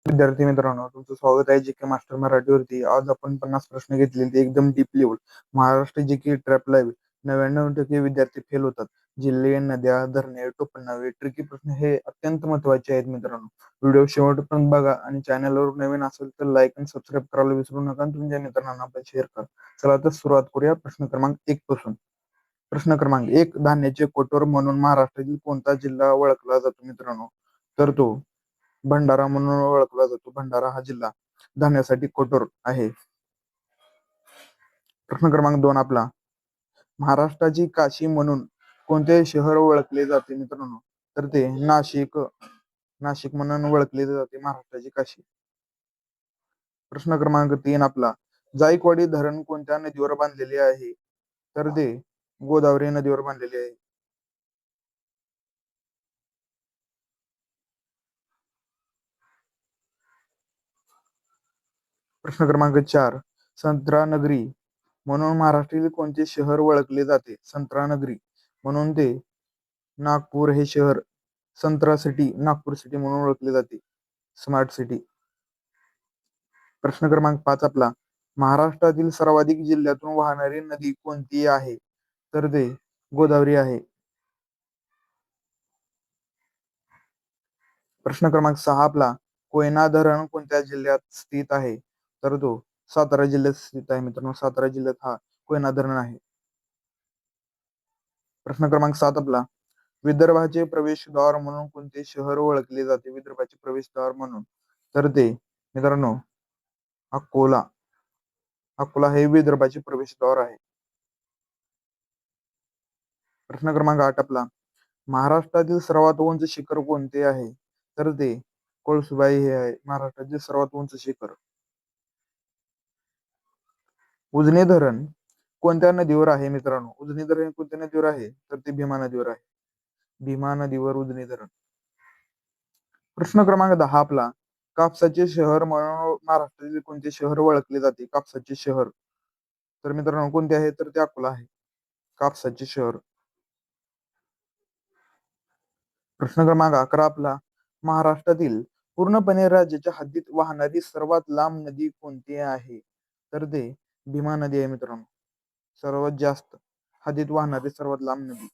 विद्यार्थी मित्रांनो, तुमचं स्वागत आहे जी.के मास्टर मराठीवरती. आज आपण 50 प्रश्न घेतलेले, ते एकदम deep level. Maharashtra GK trap live. 99% विद्यार्थी फेल होतात. जिल्हे, नद्या, धरणे, टोपणनावे, ट्रिकी प्रश्न हे अत्यंत महत्त्वाचे आहेत मित्रांनो. व्हिडिओ शेवटपर्यंत बघा आणि चॅनलवर नवीन असेल तर लाईक आणि सबस्क्राईब करायला विसरू नका आणि तुमच्या मित्रांना पण शेअर करा. चला तर सुरुवात करूया प्रश्न क्रमांक 1 पासून. प्रश्न क्रमांक 1, धान्याचे कोटर म्हणून महाराष्ट्रातील कोणता जिल्हा ओळखला जातो मित्रांनो? तर तो भंडारा म्हणून ओळखला जातो. भंडारा हा जिल्हा धान्यासाठी कोटर आहे. प्रश्न क्रमांक 2 आपला, महाराष्ट्राची काशी म्हणून कोणते शहर ओळखले जाते मित्रांनो? तर ते नाशिक. नाशिक म्हणून ओळखले जाते महाराष्ट्राची काशी. प्रश्न क्रमांक 3 आपला, जायकवाडी धरण कोणत्या नदीवर बांधलेले आहे? तर ते गोदावरी नदीवर बांधलेले आहे. प्रश्न क्रमांक 4, संत्रानगरी म्हणून महाराष्ट्रातील कोणते शहर ओळखले जाते? संत्रानगरी म्हणून ते नागपूर हे शहर संत्रा सिटी, नागपूर सिटी म्हणून ओळखले जाते. Smart city. प्रश्न क्रमांक 5 आपला, महाराष्ट्रातील सर्वाधिक जिल्ह्यातून वाहणारी नदी कोणती आहे? तर ते गोदावरी आहे. प्रश्न क्रमांक 6 आपला, कोयना धरण कोणत्या जिल्ह्यात स्थित आहे? तर तो सातारा जिल्ह्यात स्थित आहे मित्रांनो. सातारा जिल्ह्यात हा कोयना धरण आहे. प्रश्न क्रमांक 7 आपला, विदर्भाचे प्रवेशद्वार म्हणून कोणते शहर ओळखले जाते? विदर्भाचे प्रवेशद्वार म्हणून तर ते मित्रांनो अकोला. अकोला हे विदर्भाचे प्रवेशद्वार आहे. प्रश्न क्रमांक 8 आपला, महाराष्ट्रातील सर्वात उंच शिखर कोणते आहे? तर ते कळसुबाई हे आहे महाराष्ट्रातील सर्वात उंच शिखर. उजनी धरण कोणत्या नदीवर आहे मित्रांनो? उजनी धरण कोणत्या नदीवर आहे? तर ते भीमा नदीवर आहे. भीमा नदीवर उजनी धरण. प्रश्न क्रमांक 10 आपला, कापसाचे शहर म्हणून महाराष्ट्रातील कोणते शहर ओळखले जाते? कापसाचे शहर तर मित्रांनो कोणते आहे? तर ते अकोला आहे. कापसाचे शहर. प्रश्न क्रमांक 11 आपला, महाराष्ट्रातील पूर्णपणे राज्याच्या हद्दीत वाहणारी सर्वात लांब नदी कोणती आहे? तर ते भीमा नदी आहे मित्रांनो. सर्वात जास्त हद्दीत वाहणारी सर्वात लांब नदी.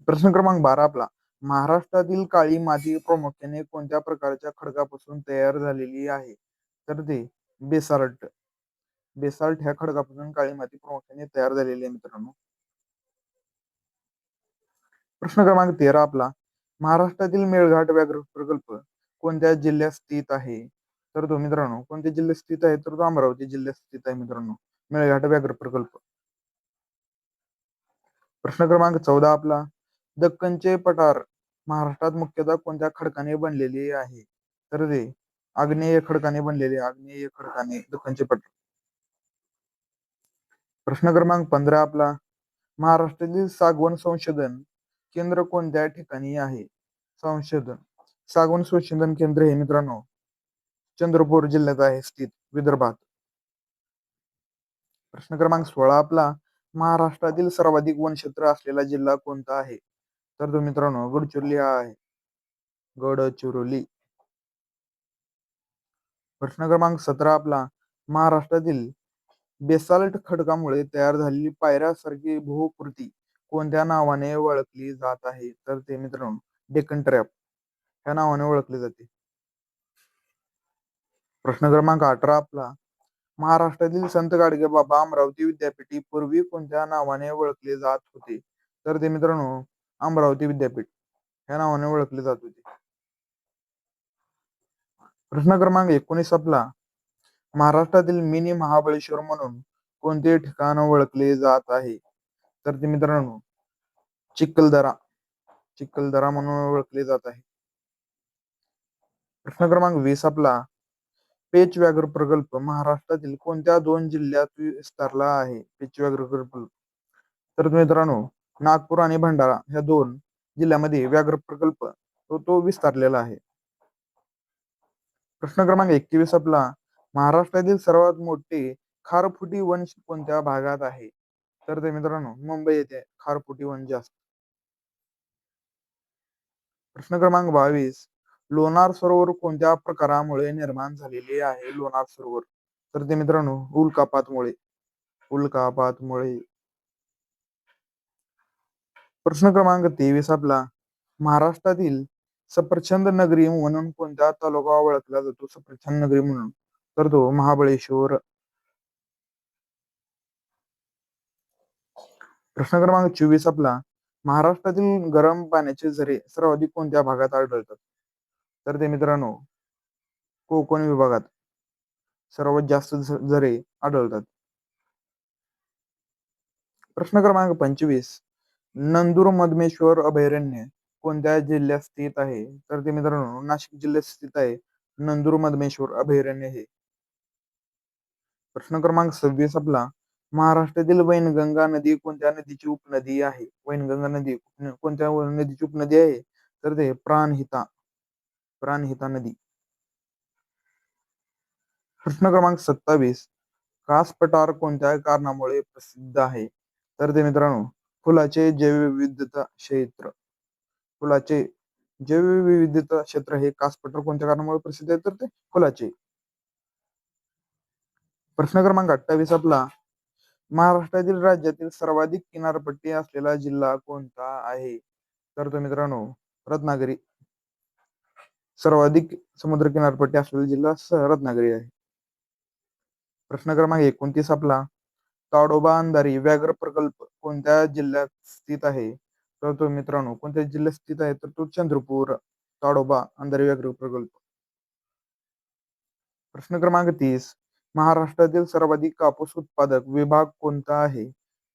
प्रश्न क्रमांक 12 आपला, महाराष्ट्रातील काळी माती प्रामुख्याने कोणत्या प्रकारच्या खडकापासून तयार झालेली आहे? तर ते बेसाल्ट. बेसाल्ट ह्या खडकापासून काळी माती प्रामुख्याने तयार झालेली आहे मित्रांनो. प्रश्न क्रमांक 13 आपला, महाराष्ट्रातील मेळघाट व्याघ्र प्रकल्प कोणत्या जिल्ह्यात स्थित आहे? तर तो मित्रांनो कोणत्या जिल्ह्यात स्थित आहे? तर तो अमरावती जिल्ह्यात स्थित आहे मित्रांनो, मेळघाट व्याघ्र प्रकल्प. प्रश्न क्रमांक 14 आपला, दक्खनचे पठार महाराष्ट्रात मुख्यतः कोणत्या खडकाने बनलेले आहे? तर ते आग्नेय खडकाने बनलेले. आग्नेय खडकाने दक्खनचे पठार. प्रश्न क्रमांक 15 आपला, महाराष्ट्रातील सागवन संशोधन केंद्र कोणत्या ठिकाणी आहे? सागवन संशोधन केंद्र हे मित्रांनो चंद्रपूर जिल्ह्यात आहे स्थित, विदर्भात. प्रश्न क्रमांक 16 आपला, महाराष्ट्रातील सर्वाधिक वनक्षेत्र असलेला जिल्हा कोणता आहे? तर तो मित्रांनो गडचिरोली हा आहे. गडचिरोली. प्रश्न क्रमांक 17 आपला, महाराष्ट्रातील बेसाल्ट खडकामुळे तयार झालेली पायऱ्यासारखी भूकृती कोणत्या नावाने ओळखली जात आहे? तर ते मित्रांनो डेक्कन ट्रॅप ह्या नावाने ओळखले जाते. प्रश्न क्रमांक 18 आपला, महाराष्ट्रातील संत गाडगेबाबा अमरावती विद्यापीठ पूर्वी कोणत्या नावाने ओळखले जात होते? तर ते मित्रांनो अमरावती विद्यापीठ ह्या नावाने ओळखले जात होते. प्रश्न क्रमांक 19 आपला, महाराष्ट्रातील मिनी महाबळेश्वर म्हणून कोणते ठिकाण ओळखले जात आहे? तर ते मित्रांनो चिखलदरा. चिखलदरा म्हणून ओळखले जात आहे. प्रश्न क्रमांक 20 आपला, पेच व्याघ्र प्रकल्प महाराष्ट्रातील कोणत्या 2 जिल्ह्यात विस्तारला आहे? पेच व्याघ्र प्रकल्प तर मित्रांनो नागपूर आणि भंडारा ह्या 2 जिल्ह्यामध्ये व्याघ्र प्रकल्प तो विस्तारलेला आहे. प्रश्न क्रमांक 21 आपला, महाराष्ट्रातील सर्वात मोठे खारफुटी वन कोणत्या भागात आहे? तर ते मित्रांनो मुंबई येथे खारफुटी वन जास्त. प्रश्न क्रमांक 22, लोणार सरोवर कोणत्या प्रकारामुळे निर्माण झालेले आहे लोणार सरोवर? तर ते मित्रांनो उल्कापातमुळे. उल्कापातमुळे. प्रश्न क्रमांक 23 आपला, महाराष्ट्रातील सफरचंद नगरी म्हणून कोणत्या तालुका ओळखला जातो? सफरचंद नगरी म्हणून, तर तो महाबळेश्वर. प्रश्न क्रमांक 24 आपला, महाराष्ट्रातील गरम पाण्याचे झरे सर्वाधिक कोणत्या भागात आढळतात? तर ते मित्रांनो कोकण विभागात सर्वात जास्त झरे आढळतात. प्रश्न क्रमांक 25, नंदूर मधमेश्वर अभयारण्य कोणत्या जिल्ह्यात स्थित आहे? तर ते मित्रांनो नाशिक जिल्ह्यात स्थित आहे नंदूर मधमेश्वर अभयारण्य हे. प्रश्न क्रमांक 26 आपला, महाराष्ट्रातील वैनगंगा नदी कोणत्या नदीची उपनदी आहे? वैनगंगा नदी कोणत्या नदीची उपनदी आहे? तर ते प्राणहिता. प्राणहिता नदी. प्रश्न क्रमांक 27, कास पठार कोणत्या कारणामुळे प्रसिद्ध आहे? तर ते मित्रांनो फुलाचे जैवविविधता क्षेत्र. फुलाचे जैवविविधता क्षेत्र हे कास पठार कोणत्या कारणामुळे प्रसिद्ध आहे? तर ते फुलाचे. प्रश्न क्रमांक 28 आपला, महाराष्ट्रातील राज्यातील सर्वाधिक किनारपट्टी असलेला जिल्हा कोणता आहे? तर तो मित्रांनो रत्नागिरी. सर्वाधिक समुद्र किनारपट्टी असलेला जिल्हा रत्नागिरी आहे. प्रश्न क्रमांक 29 आपला, ताडोबा अंधारी व्याघ्र प्रकल्प कोणत्या जिल्ह्यात स्थित आहे? तर तो मित्रांनो कोणत्या जिल्ह्यात स्थित आहे? तर तो चंद्रपूर. ताडोबा अंधारी व्याघ्र प्रकल्प. प्रश्न क्रमांक 30, महाराष्ट्रातील सर्वाधिक कापूस उत्पादक विभाग कोणता आहे?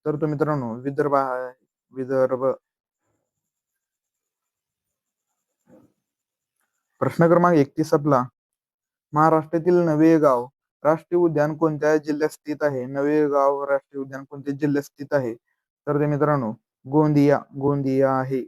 तर तो मित्रांनो विदर्भ आहे. विदर्भ. प्रश्न क्रमांक 31 आपला, महाराष्ट्रातील नवेगाव राष्ट्रीय उद्यान कोणत्या जिल्ह्यात स्थित आहे? नवेगाव राष्ट्रीय उद्यान कोणत्या जिल्ह्यात स्थित आहे? तर ते मित्रांनो गोंदिया. गोंदिया आहे.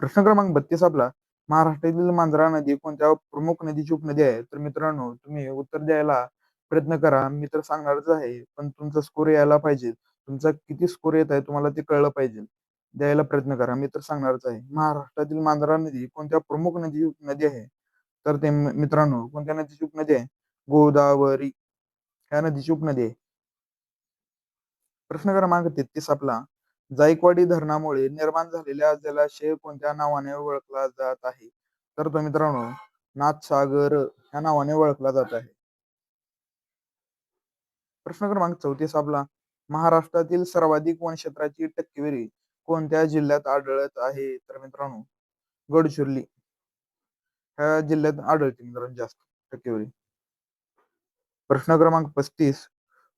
प्रश्न क्रमांक 32 आपला, महाराष्ट्रातील मांजरा नदी कोणत्या प्रमुख नदीची उपनदी आहे? तर मित्रांनो तुम्ही उत्तर द्यायला प्रयत्न करा, मी तर सांगणारच आहे, पण तुमचा स्कोर यायला पाहिजे. तुमचा किती स्कोर येत आहे तुम्हाला ते कळलं पाहिजे. द्यायला प्रयत्न करा, मी तर सांगणारच आहे. महाराष्ट्रातील मांजरा नदी कोणत्या प्रमुख नदी आहे? तर ते मित्रांनो कोणत्या नदीची उपनदी आहे? गोदावरी ह्या नदीची उपनदी आहे. प्रश्न क्रमांक 33 आपला, जायकवाडी धरणामुळे निर्माण झालेल्या जलाशय कोणत्या नावाने ओळखला जात आहे? तर तो मित्रांनो नाथसागर या नावाने ओळखला जात आहे. प्रश्न क्रमांक 34 आपला, महाराष्ट्रातील सर्वाधिक वनक्षेत्राची टक्केवारी कोणत्या जिल्ह्यात आढळत आहे? तर मित्रांनो गडचिरोली ह्या जिल्ह्यात आढळते मित्रांनो जास्त टक्केवारी. प्रश्न क्रमांक 35,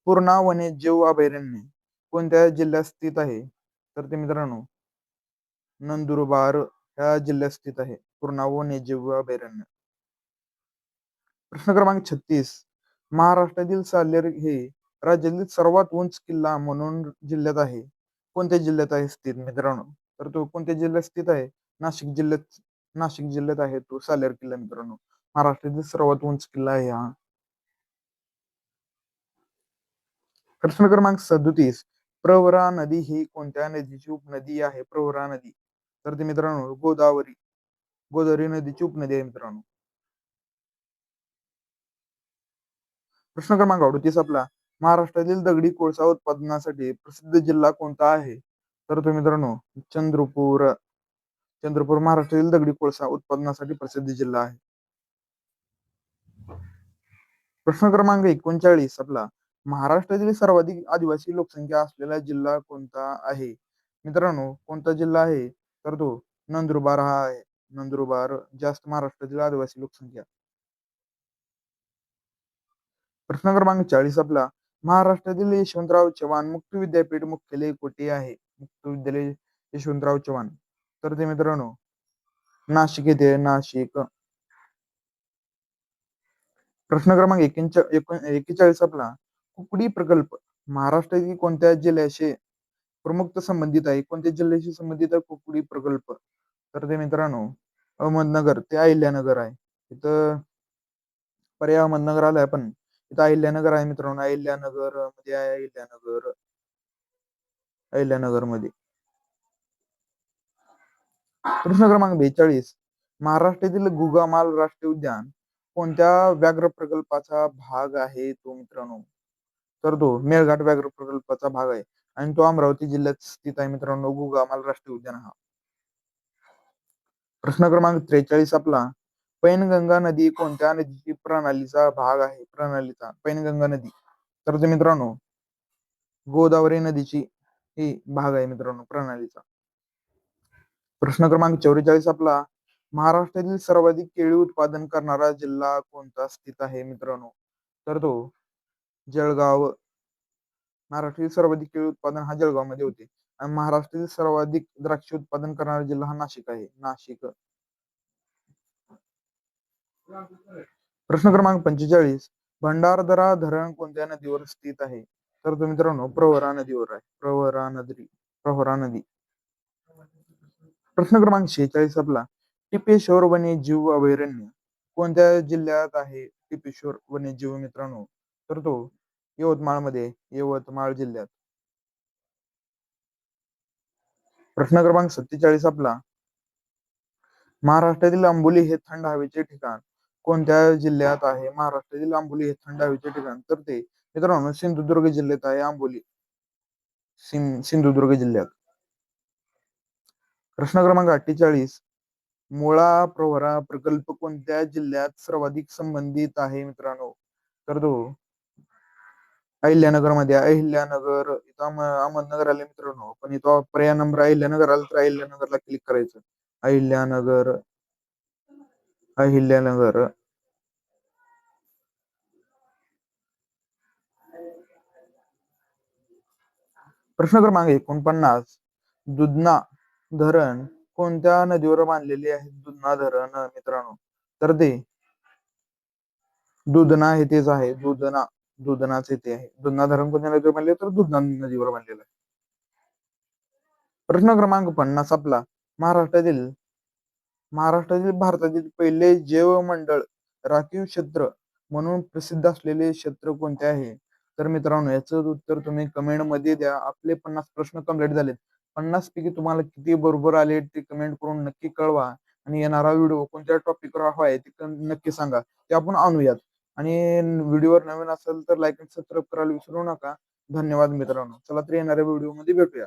पूर्णा वन्यजीव अभयारण्य कोणत्या जिल्ह्यात स्थित आहे? तर ते मित्रांनो नंदुरबार ह्या जिल्ह्यात स्थित आहे पूर्णा वन्यजीव अभयारण्य. प्रश्न क्रमांक 36, महाराष्ट्रातील साल्हेर हे राज्यातील सर्वात उंच किल्ला म्हणून जिल्ह्यात आहे. कोणत्या जिल्ह्यात आहे स्थित मित्रांनो? तर तो कोणत्या जिल्ह्यात स्थित आहे? नाशिक जिल्ह्यात. नाशिक जिल्ह्यात आहे तो साल्हेर किल्ला मित्रांनो. महाराष्ट्रातील सर्वात उंच किल्ला आहे हा. प्रश्न क्रमांक 37, प्रवरा नदी ही कोणत्या नदीची उपनदी आहे? प्रवरा नदी. तर ते मित्रांनो गोदावरी. गोदावरी नदीची उपनदी आहे मित्रांनो. प्रश्न क्रमांक 38 आपला, महाराष्ट्रातील दगडी कोळसा उत्पादनासाठी प्रसिद्ध जिल्हा कोणता आहे? तर तो मित्रांनो चंद्रपूर. चंद्रपूर महाराष्ट्रातील दगडी कोळसा उत्पादनासाठी प्रसिद्ध जिल्हा आहे. प्रश्न क्रमांक 39 आपला, महाराष्ट्रातील सर्वाधिक आदिवासी लोकसंख्या असलेला जिल्हा कोणता आहे? मित्रांनो कोणता जिल्हा आहे? तर तो नंदुरबार हा आहे. नंदुरबार जास्त महाराष्ट्रातील आदिवासी लोकसंख्या. प्रश्न क्रमांक 40 आपला, महाराष्ट्रातील यशवंतराव चव्हाण मुक्त विद्यापीठ मुख्यालय कुठे आहे? मुक्त विद्यालय यशवंतराव चव्हाण. तर ते मित्रांनो नाशिक येथे. नाशिक. प्रश्न क्रमांक 41 आपला, कुकडी प्रकल्प महाराष्ट्रातील कोणत्या जिल्ह्याशी प्रमुख संबंधित आहे? कोणत्या जिल्ह्याशी संबंधित आहे कुकडी प्रकल्प? तर ते मित्रांनो अहमदनगर ते अहिल्यानगर आहे. इथं पर्याय अहमदनगर आलाय पण इथं अहिल्यानगर आहे मित्रांनो. अहिल्यानगर मध्ये आहे. अहिल्यानगर. अहिल्यानगर मध्ये. प्रश्न क्रमांक 42. महाराष्ट्रातील गुगामाल राष्ट्रीय उद्यान कोणत्या व्याघ्र प्रकल्पाचा भाग आहे तो मित्रांनो? तर तो मेळघाट व्याघ्र प्रकल्पाचा भाग आहे आणि तो अमरावती जिल्ह्यात स्थित आहे मित्रांनो, गुगामाल राष्ट्रीय उद्यान हा. प्रश्न क्रमांक 43 आपला, पैनगंगा नदी कोणत्या नदीची प्रणालीचा भाग आहे? प्रणालीचा पैनगंगा नदी. तर ते मित्रांनो गोदावरी नदीची ही भाग आहे मित्रांनो प्रणालीचा. प्रश्न क्रमांक 44 आपला, महाराष्ट्रातील सर्वाधिक केळी उत्पादन करणारा जिल्हा कोणता स्थित आहे मित्रांनो? तर तो जळगाव. महाराष्ट्रातील सर्वाधिक केळी उत्पादन हा जळगावमध्ये होते आणि महाराष्ट्रातील सर्वाधिक द्राक्ष उत्पादन करणारा जिल्हा हा नाशिक आहे, नाशिक. प्रश्न क्रमांक 45. भंडारदरा धरण कोणत्या नदीवर स्थित आहे? तर तो मित्रांनो प्रवरा नदीवर आहे, प्रवरा नदी. प्रश्न क्रमांक 46 आपला, टिपेश्वर वन्यजीव अभयारण्य कोणत्या जिल्ह्यात आहे? टिपेश्वर वन्यजीव मित्रांनो, तर तो यवतमाळ जिल्ह्यात. प्रश्न क्रमांक 47 आपला, महाराष्ट्रातील आंबोली हे थंड हवेचे ठिकाण कोणत्या जिल्ह्यात आहे? महाराष्ट्रातील आंबोली हे थंड हवेचे ठिकाण, तर ते मित्रांनो सिंधुदुर्ग जिल्ह्यात आहे आंबोली, सिंधुदुर्ग जिल्ह्यात. प्रश्न क्रमांक 48. मुळा प्रवरा प्रकल्प कोणत्या जिल्ह्यात सर्वाधिक संबंधित आहे मित्रांनो? तर तो अहिल्यानगर मध्ये. अहिल्यानगर इथं अहमदनगर आले मित्रांनो, पण इथं पर्याय नंबर अहिल्यानगर आला तर अहिल्यानगरला क्लिक करायचं. अहिल्यानगर, अहिल्यानगर. प्रश्न क्रमांक 49. दुधना धरण कोणत्या नदीवर बांधलेले आहे? दुधना धरण मित्रांनो, तर ते दुधना हे तेच आहे, दुधनाच येथे आहे. दुधना धरण कोणत्या नदीवर बांधले? तर दुधना नदीवर बांधलेलं आहे. प्रश्न क्रमांक 50 आपला, महाराष्ट्रातील भारतातील पहिले जैवमंडळ राखीव क्षेत्र म्हणून प्रसिद्ध असलेले क्षेत्र कोणते आहे? तर मित्रांनो याचं उत्तर तुम्ही कमेंट मध्ये द्या. आपले 50 प्रश्न कंप्लीट झालेत. 50 पैकी तुम्हाला किती बरोबर आले ते कमेंट करून नक्की कळवा आणि येणारा व्हिडिओ कोणत्या टॉपिकवर हवा आहे ते नक्की सांगा, ते आपण आणूयात. आणि व्हिडिओवर नवीन असेल तर लाईक आणि सबस्क्राईब करायला विसरू नका. धन्यवाद मित्रांनो. चला तर येणाऱ्या व्हिडिओ मध्ये भेटूया.